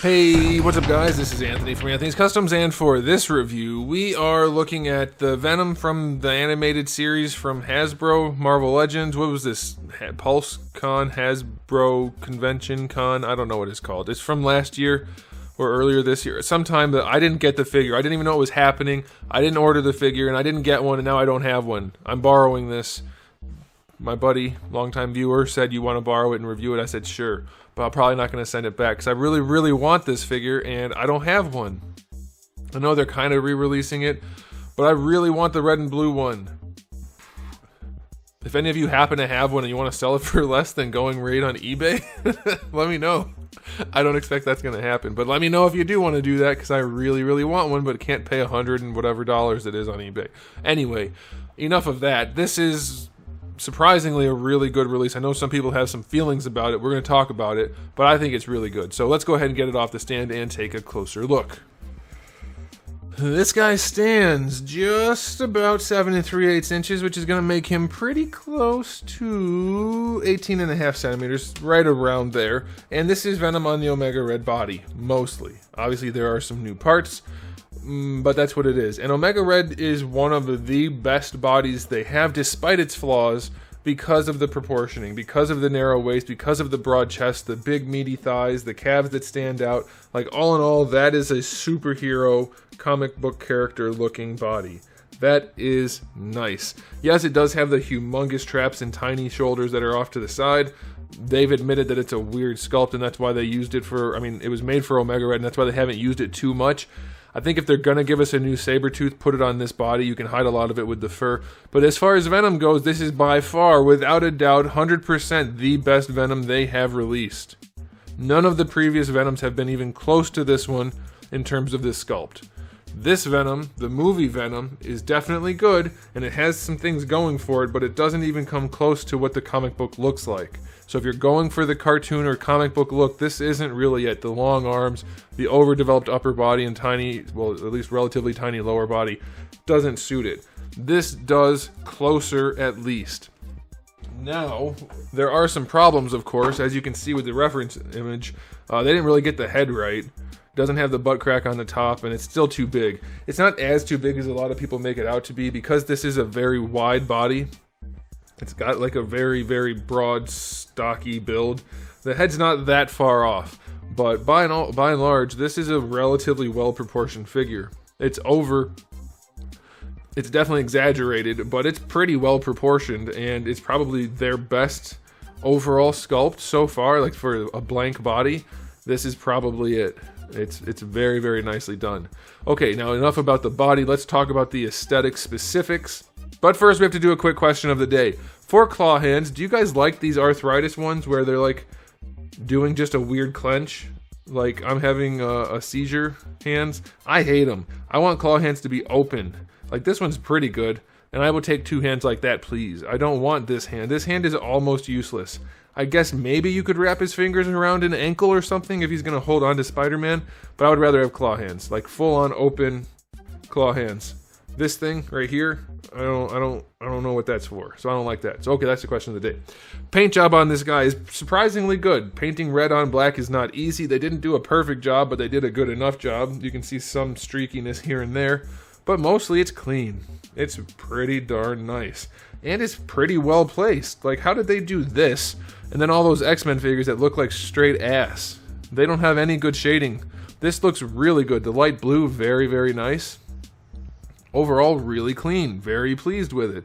Hey, what's up guys? This is Anthony from Anthony's Customs, and for this review, we are looking at the Venom from the animated series from Hasbro, Marvel Legends. What was this? PulseCon, Hasbro Convention Con? I don't know what it's called. It's from last year or earlier this year. Sometime that I didn't get the figure. I didn't even know it was happening. I didn't order the figure, and I didn't get one, and now I don't have one. I'm borrowing this. My buddy, longtime viewer, said, "You want to borrow it and review it?" I said, "Sure." But I'm probably not going to send it back because I really, really want this figure and I don't have one. I know they're kind of re-releasing it, but I really want the red and blue one. If any of you happen to have one and you want to sell it for less than going rate on eBay, let me know. I don't expect that's going to happen, but let me know if you do want to do that because I really, really want one, but can't pay $100 and whatever dollars it is on eBay. Anyway, enough of that. This is surprisingly a really good release. I know some people have some feelings about it. We're going to talk about it, but I think it's really good. So let's go ahead and get it off the stand and take a closer look. This guy stands just about 7 3/8 inches, which is going to make him pretty close to 18.5 centimeters, right around there. And this is Venom on the Omega Red body, mostly. Obviously, there are some new parts, but that's what it is. And Omega Red is one of the best bodies they have, despite its flaws, because of the proportioning, because of the narrow waist, because of the broad chest, the big meaty thighs, the calves that stand out. Like, all in all, that is a superhero comic book character looking body. That is nice. Yes, it does have the humongous traps and tiny shoulders that are off to the side. They've admitted that it's a weird sculpt, and that's why they used it for, it was made for Omega Red, and that's why they haven't used it too much. I think if they're going to give us a new Sabretooth, put it on this body. You can hide a lot of it with the fur. But as far as Venom goes, this is by far, without a doubt, 100% the best Venom they have released. None of the previous Venoms have been even close to this one in terms of this sculpt. This Venom, the movie Venom, is definitely good, and it has some things going for it, but it doesn't even come close to what the comic book looks like. So if you're going for the cartoon or comic book look, this isn't really it. The long arms, the overdeveloped upper body, and tiny, well, at least relatively tiny lower body doesn't suit it. This does closer at least. Now, there are some problems, of course, as you can see with the reference image. They didn't really get the head right. Doesn't have the butt crack on the top, and it's still too big. It's not as too big as a lot of people make it out to be, because this is a very wide body. It's got like a very, very broad, stocky build. The head's not that far off, but by and large, this is a relatively well-proportioned figure. It's definitely exaggerated, but it's pretty well-proportioned, and it's probably their best overall sculpt so far. Like, for a blank body, this is probably it. It's very, very nicely done. Okay, now enough about the body. Let's talk about the aesthetic specifics. But first, we have to do a quick question of the day. For claw hands, do you guys like these arthritis ones where they're like doing just a weird clench? Like, I'm having a seizure hands. I hate them. I want claw hands to be open. Like, this one's pretty good, and I will take 2 hands like that, please. I don't want this hand. This hand is almost useless. I guess maybe you could wrap his fingers around an ankle or something if he's going to hold on to Spider-Man, but I would rather have claw hands. Like, full-on open claw hands. This thing right here, I don't know what that's for, so I don't like that. So okay, that's the question of the day. Paint job on this guy is surprisingly good. Painting red on black is not easy. They didn't do a perfect job, but they did a good enough job. You can see some streakiness here and there, but mostly it's clean. It's pretty darn nice, and it's pretty well placed. Like, how did they do this, and then all those X-Men figures that look like straight ass? They don't have any good shading. This looks really good. The light blue, very, very nice. Overall, really clean. Very pleased with it.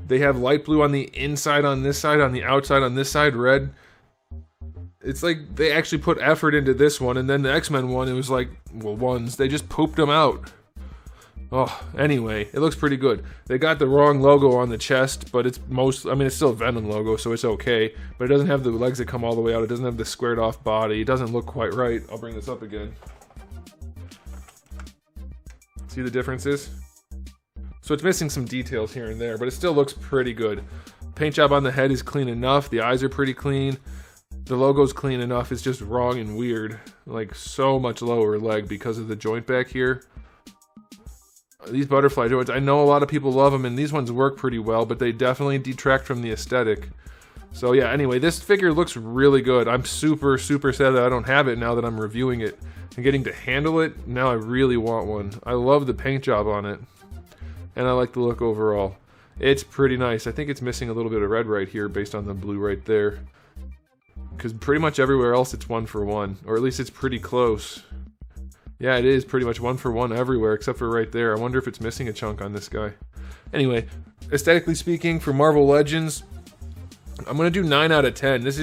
They have light blue on the inside on this side, on the outside on this side, red. It's like they actually put effort into this one, and then the X-Men one, it was like, well, they just pooped them out. Oh, anyway, it looks pretty good. They got the wrong logo on the chest, but it's it's still a Venom logo, so it's okay. But it doesn't have the legs that come all the way out. It doesn't have the squared off body. It doesn't look quite right. I'll bring this up again. See the differences? So it's missing some details here and there, but it still looks pretty good. Paint job on the head is clean enough. The eyes are pretty clean. The logo's clean enough. It's just wrong and weird. Like, so much lower leg because of the joint back here. These butterfly joints, I know a lot of people love them, and these ones work pretty well, but they definitely detract from the aesthetic. So yeah, anyway, this figure looks really good. I'm super sad that I don't have it now that I'm reviewing it and getting to handle it. Now I really want one. I love the paint job on it, and I like the look overall. It's pretty nice. I think it's missing a little bit of red right here based on the blue right there, because pretty much everywhere else it's 1 for 1, or at least it's pretty close. Yeah, it is pretty much 1 for 1 everywhere except for right there. I wonder if it's missing a chunk on this guy. Anyway, aesthetically speaking, for Marvel Legends, I'm gonna do 9 out of 10. This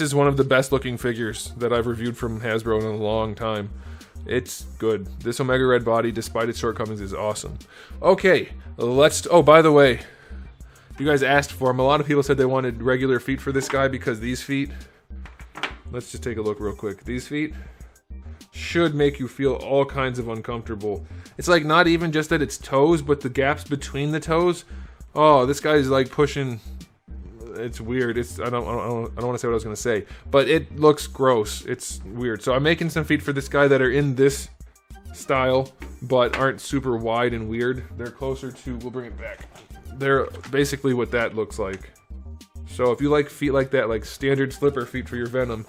is one of the best looking figures that I've reviewed from Hasbro in a long time. It's good. This Omega Red body, despite its shortcomings, is awesome. Okay, oh, by the way, you guys asked for them. A lot of people said they wanted regular feet for this guy because these feet, let's just take a look real quick. These feet should make you feel all kinds of uncomfortable. It's like not even just that it's toes, but the gaps between the toes. Oh, this guy's like pushing. It's weird. I don't want to say what I was going to say, but it looks gross. It's weird. So I'm making some feet for this guy that are in this style, but aren't super wide and weird. They're closer to, we'll bring it back. They're basically what that looks like. So if you like feet like that, like standard slipper feet for your Venom,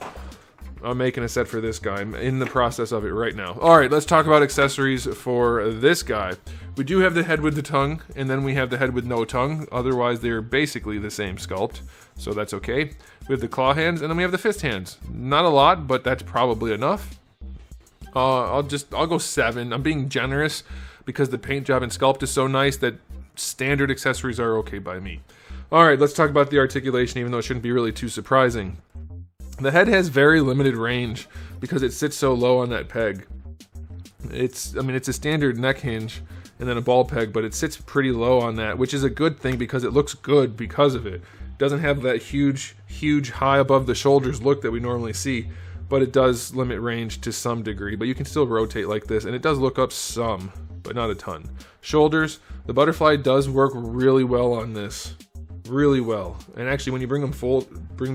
I'm making a set for this guy. I'm in the process of it right now. Alright, let's talk about accessories for this guy. We do have the head with the tongue, and then we have the head with no tongue. Otherwise, they're basically the same sculpt, so that's okay. We have the claw hands, and then we have the fist hands. Not a lot, but that's probably enough. I'll go 7. I'm being generous because the paint job and sculpt is so nice that standard accessories are okay by me. Alright, let's talk about the articulation, even though it shouldn't be really too surprising. The head has very limited range because it sits so low on that peg. It's a standard neck hinge and then a ball peg, but it sits pretty low on that, which is a good thing because it looks good because of it. It doesn't have that huge high above the shoulders look that we normally see, but it does limit range to some degree, but you can still rotate like this, and it does look up some, but not a ton. Shoulders, the butterfly does work really well on this. Really well. And actually, when you bring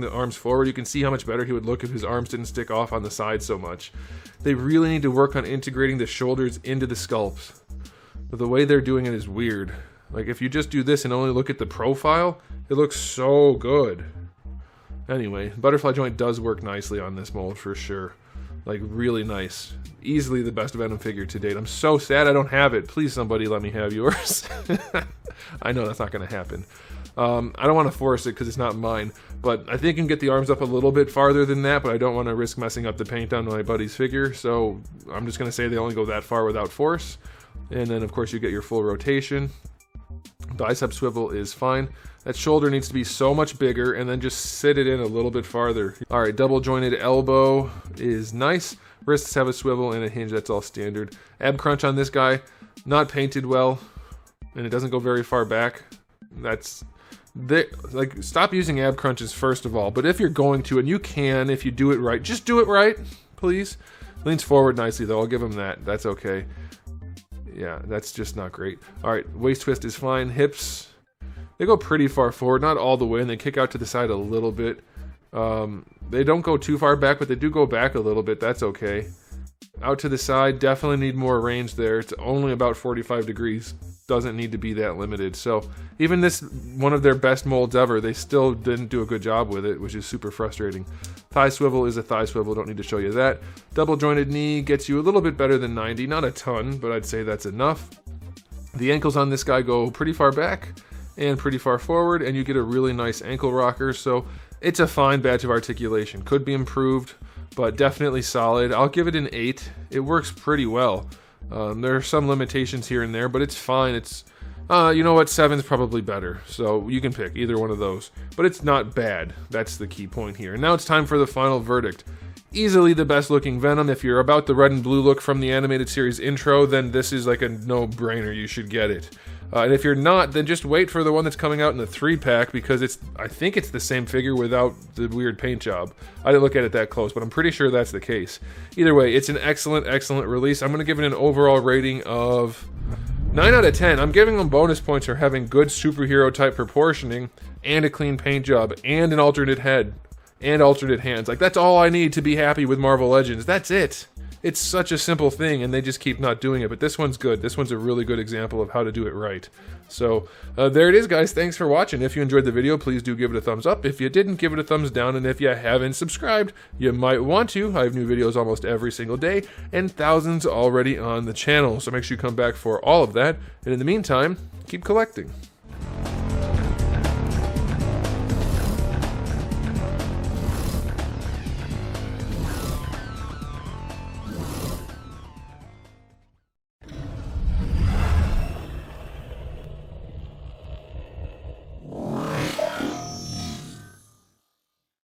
the arms forward, you can see how much better he would look if his arms didn't stick off on the side so much. They really need to work on integrating the shoulders into the sculpts. But the way they're doing it is weird. Like, if you just do this and only look at the profile, it looks so good. Anyway, butterfly joint does work nicely on this mold for sure. Like, really nice. Easily the best Venom figure to date. I'm so sad I don't have it. Please, somebody let me have yours. I know that's not going to happen. I don't want to force it because it's not mine, but I think you can get the arms up a little bit farther than that, but I don't want to risk messing up the paint on my buddy's figure, so I'm just going to say they only go that far without force. And then, of course, you get your full rotation. Bicep swivel is fine. That shoulder needs to be so much bigger, and then just sit it in a little bit farther. Alright, double jointed elbow is nice. Wrists have a swivel and a hinge, that's all standard. Ab crunch on this guy, not painted well, and it doesn't go very far back. Stop using ab crunches first of all, but if you're going to, and you can if you do it right, just do it right, please. Leans forward nicely though, I'll give him that. That's okay. Yeah, that's just not great. Alright, waist twist is fine. Hips, they go pretty far forward, not all the way, and they kick out to the side a little bit. They don't go too far back, but they do go back a little bit. That's okay. Out to the side, definitely need more range there. It's only about 45 degrees. Doesn't need to be that limited. So even this, one of their best molds ever, they still didn't do a good job with it, which is super frustrating. Thigh swivel is a thigh swivel, don't need to show you that. Double jointed knee gets you a little bit better than 90, not a ton, but I'd say that's enough. The ankles on this guy go pretty far back and pretty far forward, and you get a really nice ankle rocker, so it's a fine batch of articulation. Could be improved, but definitely solid. I'll give it an 8. It works pretty well. There are some limitations here and there, but it's fine. It's, you know what, 7's probably better, so you can pick either one of those. But it's not bad. That's the key point here. And now it's time for the final verdict. Easily the best looking Venom. If you're about the red and blue look from the animated series intro, then this is like a no-brainer. You should get it. And if you're not, then just wait for the one that's coming out in the 3-pack, because I think it's the same figure without the weird paint job. I didn't look at it that close, but I'm pretty sure that's the case. Either way, it's an excellent, excellent release. I'm going to give it an overall rating of 9 out of 10. I'm giving them bonus points for having good superhero type proportioning and a clean paint job and an alternate head and alternate hands. Like, that's all I need to be happy with Marvel Legends. That's it. It's such a simple thing, and they just keep not doing it. But this one's good. This one's a really good example of how to do it right. So there it is, guys. Thanks for watching. If you enjoyed the video, please do give it a thumbs up. If you didn't, give it a thumbs down. And if you haven't subscribed, you might want to. I have new videos almost every single day and thousands already on the channel. So make sure you come back for all of that. And in the meantime, keep collecting.